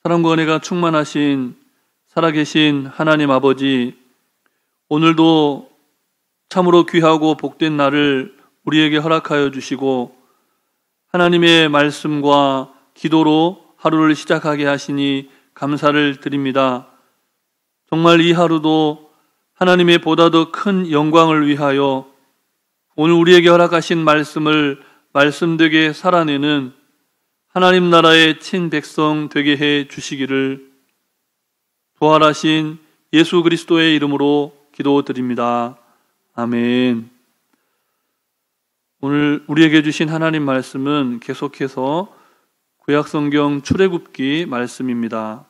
사랑과 은혜가 충만하신 살아계신 하나님 아버지, 오늘도 참으로 귀하고 복된 날을 우리에게 허락하여 주시고 하나님의 말씀과 기도로 하루를 시작하게 하시니 감사를 드립니다. 정말 이 하루도 하나님의 보다 더 큰 영광을 위하여 오늘 우리에게 허락하신 말씀을 말씀되게 살아내는 하나님 나라의 친백성 되게 해 주시기를 부활하신 예수 그리스도의 이름으로 기도드립니다. 아멘. 오늘 우리에게 주신 하나님 말씀은 계속해서 구약성경 출애굽기 말씀입니다.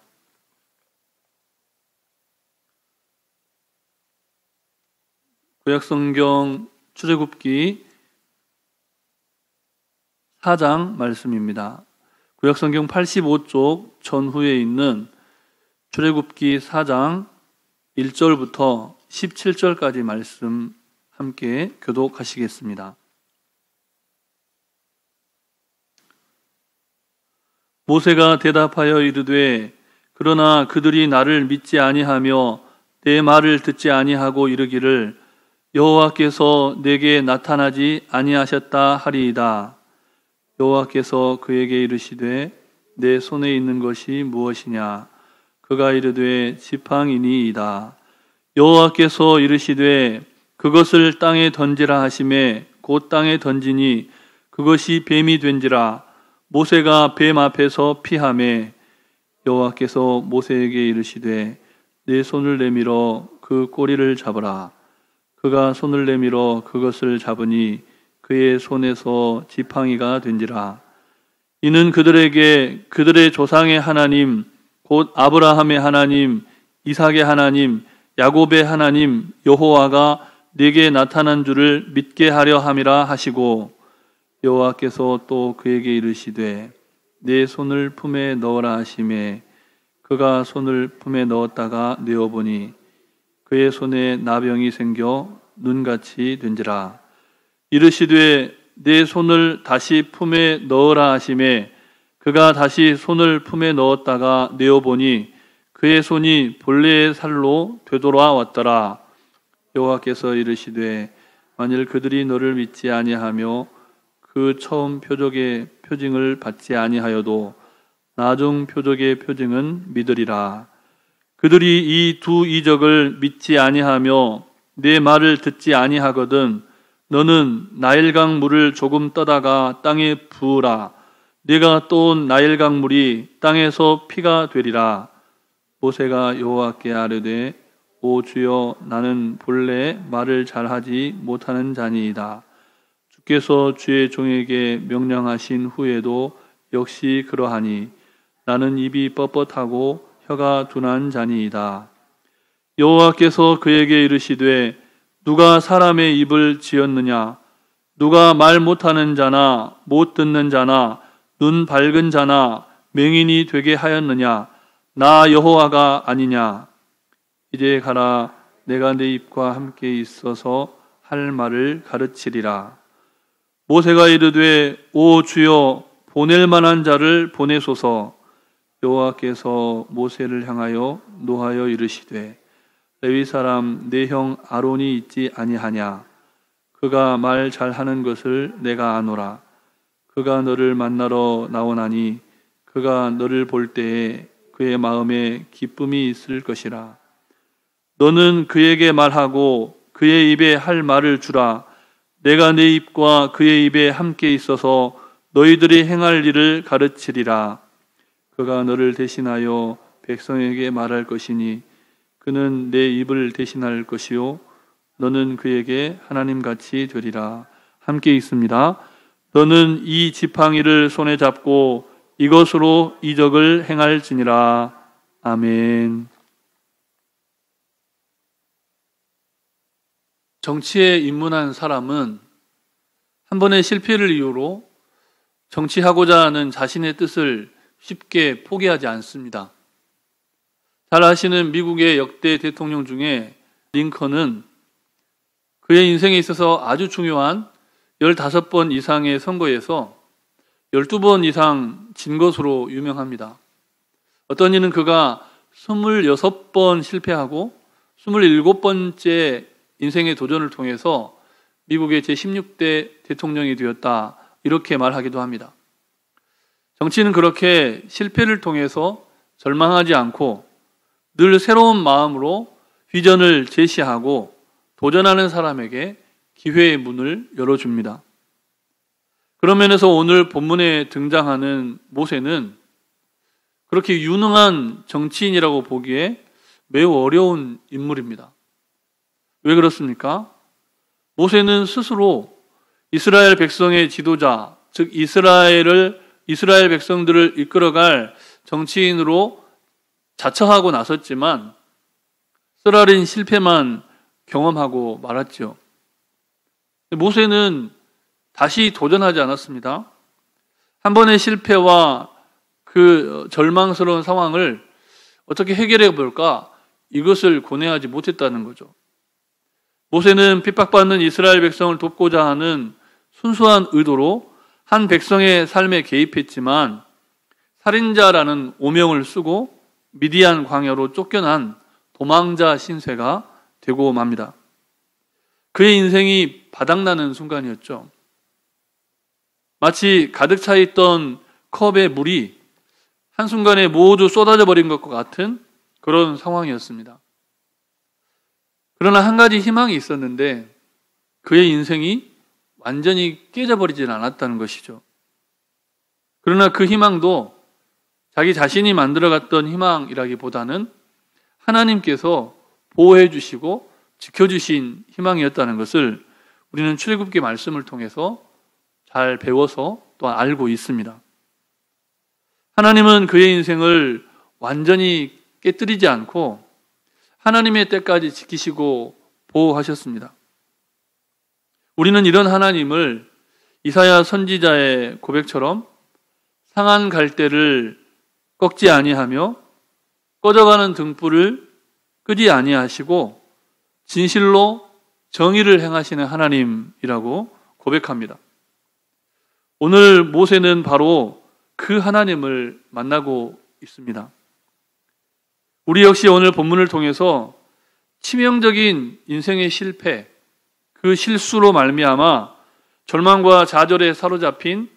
구약성경 출애굽기 4장 말씀입니다. 구약성경 85쪽 전후에 있는 출애굽기 4장 1절부터 17절까지 말씀 함께 교독하시겠습니다. 모세가 대답하여 이르되 그러나 그들이 나를 믿지 아니하며 내 말을 듣지 아니하고 이르기를 여호와께서 내게 나타나지 아니하셨다 하리이다. 여호와께서 그에게 이르시되 내 손에 있는 것이 무엇이냐? 그가 이르되 지팡이니이다. 여호와께서 이르시되 그것을 땅에 던지라 하시매 곧 땅에 던지니 그것이 뱀이 된지라. 모세가 뱀 앞에서 피하매 여호와께서 모세에게 이르시되 내 손을 내밀어 그 꼬리를 잡으라. 그가 손을 내밀어 그것을 잡으니 그의 손에서 지팡이가 된지라. 이는 그들에게 그들의 조상의 하나님 곧 아브라함의 하나님, 이삭의 하나님, 야곱의 하나님 여호와가 네게 나타난 줄을 믿게 하려 함이라 하시고 여호와께서 또 그에게 이르시되 내 손을 품에 넣으라 하시매 그가 손을 품에 넣었다가 내어보니 그의 손에 나병이 생겨 눈같이 된지라. 이르시되 내 손을 다시 품에 넣으라 하시매 그가 다시 손을 품에 넣었다가 내어보니 그의 손이 본래의 살로 되돌아왔더라. 여호와께서 이르시되 만일 그들이 너를 믿지 아니하며 그 처음 표적의 표징을 받지 아니하여도 나중 표적의 표징은 믿으리라. 그들이 이 두 이적을 믿지 아니하며 내 말을 듣지 아니하거든 너는 나일강 물을 조금 떠다가 땅에 부으라. 네가 떠온 나일강 물이 땅에서 피가 되리라. 모세가 여호와께 아뢰되 오 주여 나는 본래 말을 잘하지 못하는 자니이다. 주께서 주의 종에게 명령하신 후에도 역시 그러하니 나는 입이 뻣뻣하고 혀가 둔한 자니이다. 여호와께서 그에게 이르시되 누가 사람의 입을 지었느냐? 누가 말 못하는 자나 못 듣는 자나 눈 밝은 자나 맹인이 되게 하였느냐? 나 여호와가 아니냐? 이제 가라. 내가 네 입과 함께 있어서 할 말을 가르치리라. 모세가 이르되 오 주여 보낼 만한 자를 보내소서. 여호와께서 모세를 향하여 노하여 이르시되 레위 사람 내 형 아론이 있지 아니하냐? 그가 말 잘하는 것을 내가 아노라. 그가 너를 만나러 나오나니 그가 너를 볼 때에 그의 마음에 기쁨이 있을 것이라. 너는 그에게 말하고 그의 입에 할 말을 주라. 내가 내 입과 그의 입에 함께 있어서 너희들이 행할 일을 가르치리라. 그가 너를 대신하여 백성에게 말할 것이니 그는 내 입을 대신할 것이요 너는 그에게 하나님같이 되리라. 함께 있습니다. 너는 이 지팡이를 손에 잡고 이것으로 이적을 행할지니라. 아멘. 정치에 입문한 사람은 한 번의 실패를 이유로 정치하고자 하는 자신의 뜻을 쉽게 포기하지 않습니다. 잘 아시는 미국의 역대 대통령 중에 링컨은 그의 인생에 있어서 아주 중요한 15번 이상의 선거에서 12번 이상 진 것으로 유명합니다. 어떤 이는 그가 26번 실패하고 27번째 인생의 도전을 통해서 미국의 제16대 대통령이 되었다, 이렇게 말하기도 합니다. 정치는 그렇게 실패를 통해서 절망하지 않고 늘 새로운 마음으로 비전을 제시하고 도전하는 사람에게 기회의 문을 열어줍니다. 그런 면에서 오늘 본문에 등장하는 모세는 그렇게 유능한 정치인이라고 보기에 매우 어려운 인물입니다. 왜 그렇습니까? 모세는 스스로 이스라엘 백성의 지도자, 즉 이스라엘 백성들을 이끌어갈 정치인으로 자처하고 나섰지만 쓰라린 실패만 경험하고 말았죠. 모세는 다시 도전하지 않았습니다. 한 번의 실패와 그 절망스러운 상황을 어떻게 해결해 볼까, 이것을 고뇌하지 못했다는 거죠. 모세는 핍박받는 이스라엘 백성을 돕고자 하는 순수한 의도로 한 백성의 삶에 개입했지만 살인자라는 오명을 쓰고 미디안 광야로 쫓겨난 도망자 신세가 되고 맙니다. 그의 인생이 바닥나는 순간이었죠. 마치 가득 차 있던 컵의 물이 한순간에 모두 쏟아져 버린 것과 같은 그런 상황이었습니다. 그러나 한 가지 희망이 있었는데 그의 인생이 완전히 깨져버리진 않았다는 것이죠. 그러나 그 희망도 자기 자신이 만들어갔던 희망이라기보다는 하나님께서 보호해 주시고 지켜주신 희망이었다는 것을 우리는 출애굽기 말씀을 통해서 잘 배워서 또 알고 있습니다. 하나님은 그의 인생을 완전히 깨뜨리지 않고 하나님의 때까지 지키시고 보호하셨습니다. 우리는 이런 하나님을 이사야 선지자의 고백처럼 상한 갈대를 꺾지 아니하며 꺼져가는 등불을 끄지 아니하시고 진실로 정의를 행하시는 하나님이라고 고백합니다. 오늘 모세는 바로 그 하나님을 만나고 있습니다. 우리 역시 오늘 본문을 통해서 치명적인 인생의 실패, 그 실수로 말미암아 절망과 좌절에 사로잡힌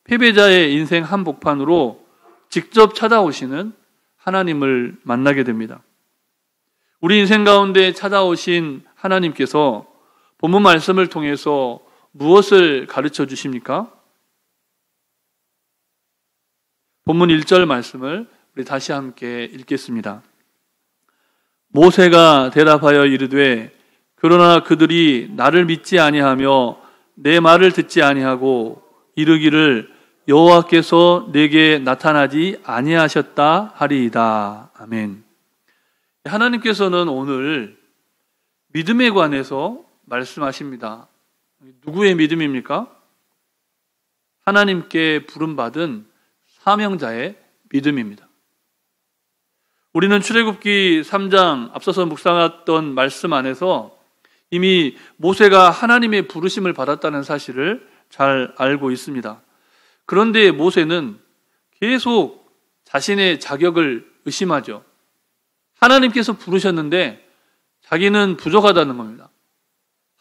패배자의 인생 한복판으로 직접 찾아오시는 하나님을 만나게 됩니다. 우리 인생 가운데 찾아오신 하나님께서 본문 말씀을 통해서 무엇을 가르쳐 주십니까? 본문 1절 말씀을 우리 다시 함께 읽겠습니다. 모세가 대답하여 이르되 그러나 그들이 나를 믿지 아니하며 내 말을 듣지 아니하고 이르기를 여호와께서 내게 나타나지 아니하셨다 하리이다. 아멘. 하나님께서는 오늘 믿음에 관해서 말씀하십니다. 누구의 믿음입니까? 하나님께 부름받은 사명자의 믿음입니다. 우리는 출애굽기 3장 앞서서 묵상했던 말씀 안에서 이미 모세가 하나님의 부르심을 받았다는 사실을 잘 알고 있습니다. 그런데 모세는 계속 자신의 자격을 의심하죠. 하나님께서 부르셨는데 자기는 부족하다는 겁니다.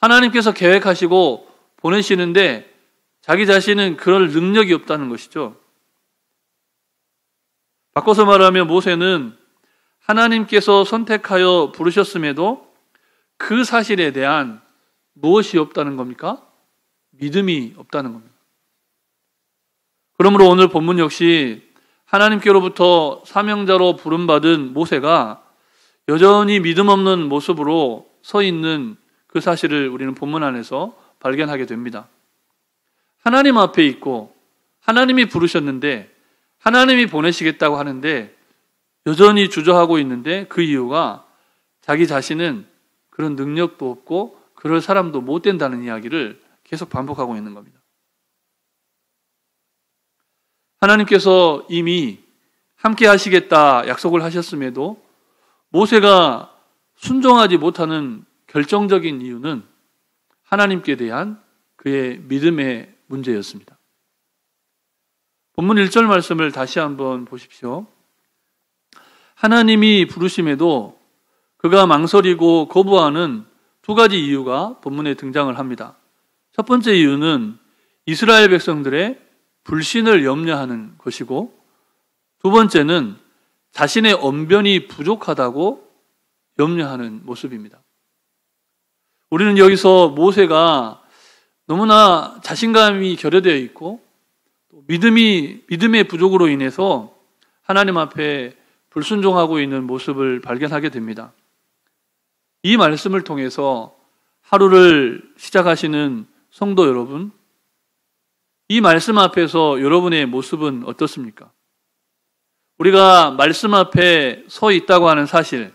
하나님께서 계획하시고 보내시는데 자기 자신은 그럴 능력이 없다는 것이죠. 바꿔서 말하면 모세는 하나님께서 선택하여 부르셨음에도 그 사실에 대한 무엇이 없다는 겁니까? 믿음이 없다는 겁니다. 그러므로 오늘 본문 역시 하나님께로부터 사명자로 부름받은 모세가 여전히 믿음 없는 모습으로 서 있는 그 사실을 우리는 본문 안에서 발견하게 됩니다. 하나님 앞에 있고 하나님이 부르셨는데 하나님이 보내시겠다고 하는데 여전히 주저하고 있는데 그 이유가 자기 자신은 그런 능력도 없고 그럴 사람도 못 된다는 이야기를 계속 반복하고 있는 겁니다. 하나님께서 이미 함께 하시겠다 약속을 하셨음에도 모세가 순종하지 못하는 결정적인 이유는 하나님께 대한 그의 믿음의 문제였습니다. 본문 1절 말씀을 다시 한번 보십시오. 하나님이 부르심에도 그가 망설이고 거부하는 두 가지 이유가 본문에 등장을 합니다. 첫 번째 이유는 이스라엘 백성들의 불신을 염려하는 것이고, 두 번째는 자신의 언변이 부족하다고 염려하는 모습입니다. 우리는 여기서 모세가 너무나 자신감이 결여되어 있고 믿음의 부족으로 인해서 하나님 앞에 불순종하고 있는 모습을 발견하게 됩니다. 이 말씀을 통해서 하루를 시작하시는 성도 여러분, 이 말씀 앞에서 여러분의 모습은 어떻습니까? 우리가 말씀 앞에 서 있다고 하는 사실,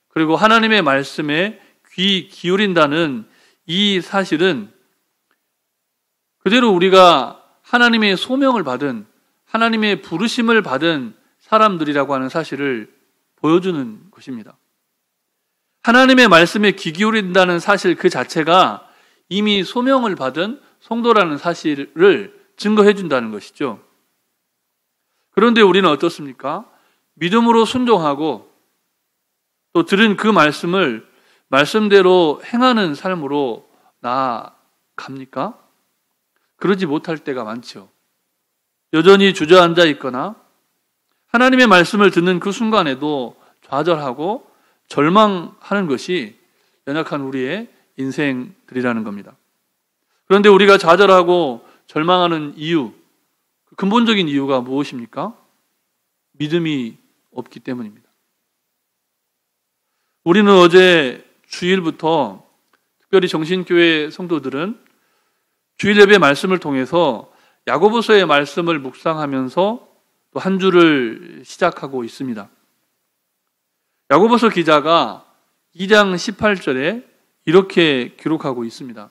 그리고 하나님의 말씀에 귀 기울인다는 이 사실은 그대로 우리가 하나님의 소명을 받은, 하나님의 부르심을 받은 사람들이라고 하는 사실을 보여주는 것입니다. 하나님의 말씀에 귀 기울인다는 사실 그 자체가 이미 소명을 받은 성도라는 사실을 증거해 준다는 것이죠. 그런데 우리는 어떻습니까? 믿음으로 순종하고 또 들은 그 말씀을 말씀대로 행하는 삶으로 나아갑니까? 그러지 못할 때가 많죠. 여전히 주저앉아 있거나 하나님의 말씀을 듣는 그 순간에도 좌절하고 절망하는 것이 연약한 우리의 인생들이라는 겁니다. 그런데 우리가 좌절하고 절망하는 이유, 근본적인 이유가 무엇입니까? 믿음이 없기 때문입니다. 우리는 어제 주일부터 특별히 정신교회 성도들은 주일 예배 말씀을 통해서 야고보서의 말씀을 묵상하면서 또 한 주를 시작하고 있습니다. 야고보서 기자가 2장 18절에 이렇게 기록하고 있습니다.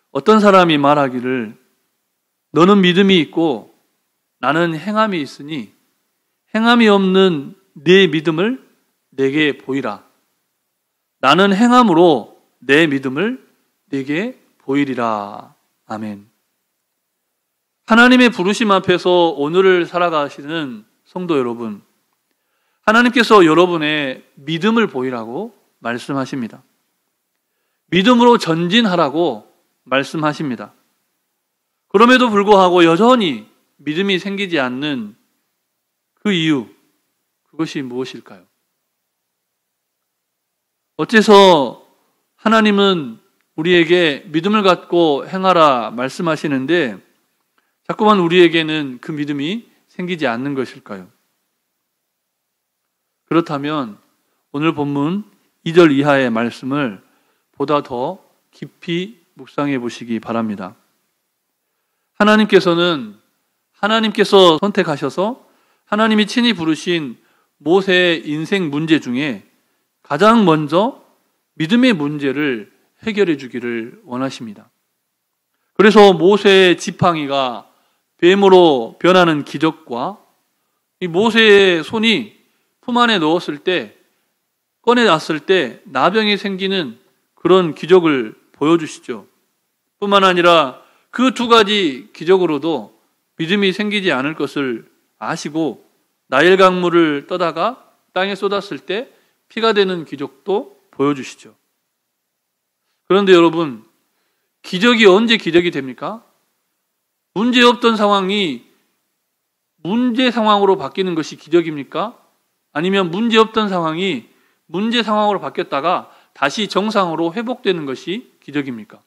어떤 사람이 말하기를 너는 믿음이 있고 나는 행함이 있으니 행함이 없는 네 믿음을 내게 보이라. 나는 행함으로 내 믿음을 내게 보이리라. 아멘. 하나님의 부르심 앞에서 오늘을 살아가시는 성도 여러분, 하나님께서 여러분의 믿음을 보이라고 말씀하십니다. 믿음으로 전진하라고 말씀하십니다. 그럼에도 불구하고 여전히 믿음이 생기지 않는 그 이유, 그것이 무엇일까요? 어째서 하나님은 우리에게 믿음을 갖고 행하라 말씀하시는데 자꾸만 우리에게는 그 믿음이 생기지 않는 것일까요? 그렇다면 오늘 본문 2절 이하의 말씀을 보다 더 깊이 묵상해 보시기 바랍니다. 하나님께서 선택하셔서 하나님이 친히 부르신 모세의 인생 문제 중에 가장 먼저 믿음의 문제를 해결해 주기를 원하십니다. 그래서 모세의 지팡이가 뱀으로 변하는 기적과 이 모세의 손이 품 안에 넣었을 때, 꺼내놨을 때 나병이 생기는 그런 기적을 보여주시죠. 뿐만 아니라 그 두 가지 기적으로도 믿음이 생기지 않을 것을 아시고 나일 강물을 떠다가 땅에 쏟았을 때 피가 되는 기적도 보여주시죠. 그런데 여러분, 기적이 언제 기적이 됩니까? 문제 없던 상황이 문제 상황으로 바뀌는 것이 기적입니까? 아니면 문제 없던 상황이 문제 상황으로 바뀌었다가 다시 정상으로 회복되는 것이 기적입니까?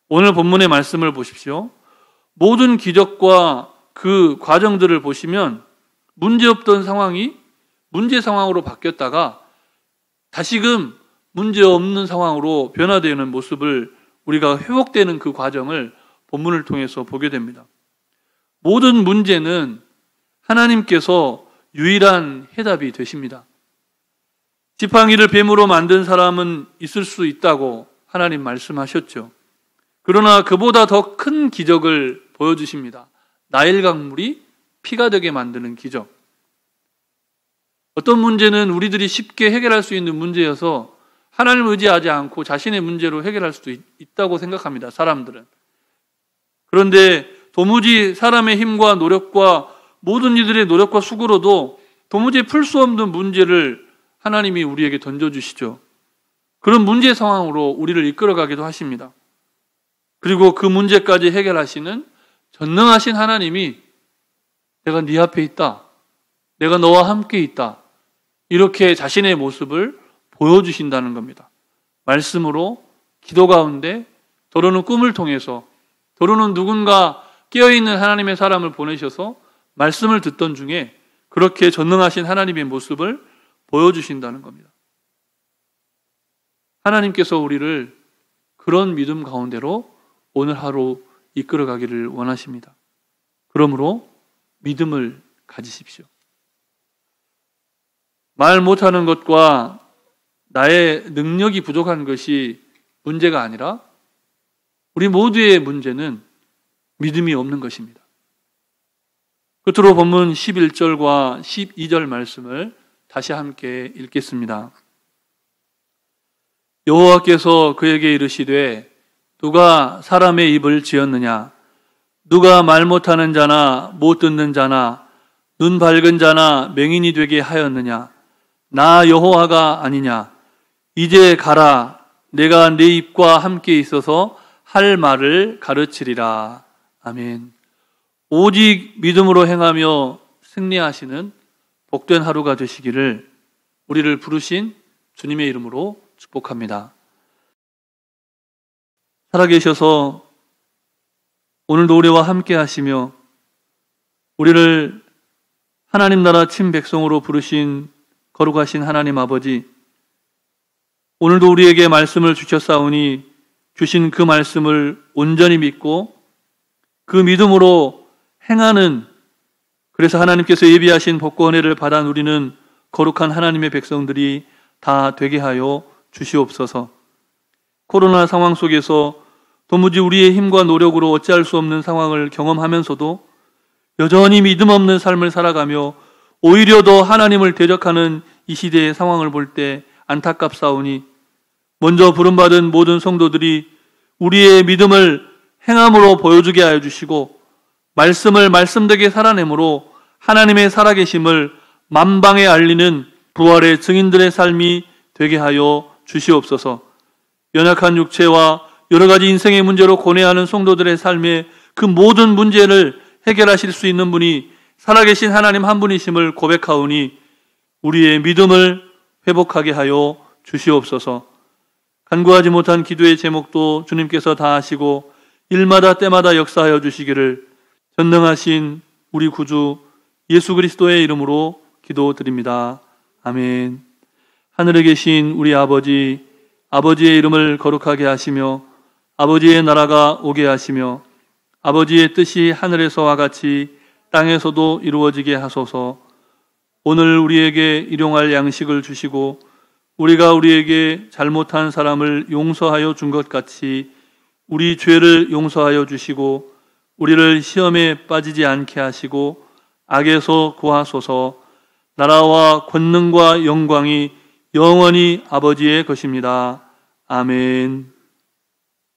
오늘 본문의 말씀을 보십시오. 모든 기적과 그 과정들을 보시면 문제 없던 상황이 문제 상황으로 바뀌었다가 다시금 문제 없는 상황으로 변화되는 모습을 우리가 회복되는 그 과정을 본문을 통해서 보게 됩니다. 모든 문제는 하나님께서 유일한 해답이 되십니다. 지팡이를 뱀으로 만든 사람은 있을 수 있다고 하나님 말씀하셨죠. 그러나 그보다 더 큰 기적을 보여주십니다. 나일 강물이 피가 되게 만드는 기적. 어떤 문제는 우리들이 쉽게 해결할 수 있는 문제여서 하나님을 의지하지 않고 자신의 문제로 해결할 수도 있다고 생각합니다. 사람들은. 그런데 도무지 사람의 힘과 노력과 모든 이들의 노력과 수고로도 도무지 풀 수 없는 문제를 하나님이 우리에게 던져주시죠. 그런 문제 상황으로 우리를 이끌어가기도 하십니다. 그리고 그 문제까지 해결하시는 전능하신 하나님이 내가 네 앞에 있다, 내가 너와 함께 있다, 이렇게 자신의 모습을 보여주신다는 겁니다. 말씀으로, 기도 가운데, 때로는 꿈을 통해서, 때로는 누군가 깨어있는 하나님의 사람을 보내셔서 말씀을 듣던 중에 그렇게 전능하신 하나님의 모습을 보여주신다는 겁니다. 하나님께서 우리를 그런 믿음 가운데로 오늘 하루 이끌어가기를 원하십니다. 그러므로 믿음을 가지십시오. 말 못하는 것과 나의 능력이 부족한 것이 문제가 아니라 우리 모두의 문제는 믿음이 없는 것입니다. 끝으로 본문 11절과 12절 말씀을 다시 함께 읽겠습니다. 여호와께서 그에게 이르시되 누가 사람의 입을 지었느냐? 누가 말 못하는 자나 못 듣는 자나 눈 밝은 자나 맹인이 되게 하였느냐? 나 여호와가 아니냐? 이제 가라. 내가 네 입과 함께 있어서 할 말을 가르치리라. 아멘. 오직 믿음으로 행하며 승리하시는 복된 하루가 되시기를 우리를 부르신 주님의 이름으로 축복합니다. 살아계셔서 오늘도 우리와 함께 하시며 우리를 하나님 나라 친백성으로 부르신 거룩하신 하나님 아버지, 오늘도 우리에게 말씀을 주셨사오니 주신 그 말씀을 온전히 믿고 그 믿음으로 행하는, 그래서 하나님께서 예비하신 복과 은혜를 받아 누리는 거룩한 하나님의 백성들이 다 되게 하여 주시옵소서. 코로나 상황 속에서 도무지 우리의 힘과 노력으로 어찌할 수 없는 상황을 경험하면서도 여전히 믿음 없는 삶을 살아가며 오히려 더 하나님을 대적하는 이 시대의 상황을 볼 때 안타깝사오니 먼저 부름받은 모든 성도들이 우리의 믿음을 행함으로 보여주게 하여 주시고 말씀을 말씀되게 살아내므로 하나님의 살아계심을 만방에 알리는 부활의 증인들의 삶이 되게 하여 주시옵소서. 연약한 육체와 여러 가지 인생의 문제로 고뇌하는 성도들의 삶의 그 모든 문제를 해결하실 수 있는 분이 살아계신 하나님 한 분이심을 고백하오니 우리의 믿음을 회복하게 하여 주시옵소서. 간구하지 못한 기도의 제목도 주님께서 다 하시고 일마다 때마다 역사하여 주시기를 전능하신 우리 구주 예수 그리스도의 이름으로 기도드립니다. 아멘. 하늘에 계신 우리 아버지, 아버지의 이름을 거룩하게 하시며 아버지의 나라가 오게 하시며 아버지의 뜻이 하늘에서와 같이 땅에서도 이루어지게 하소서. 오늘 우리에게 일용할 양식을 주시고 우리가 우리에게 잘못한 사람을 용서하여 준 것 같이 우리 죄를 용서하여 주시고 우리를 시험에 빠지지 않게 하시고 악에서 구하소서. 나라와 권능과 영광이 영원히 아버지의 것입니다. 아멘.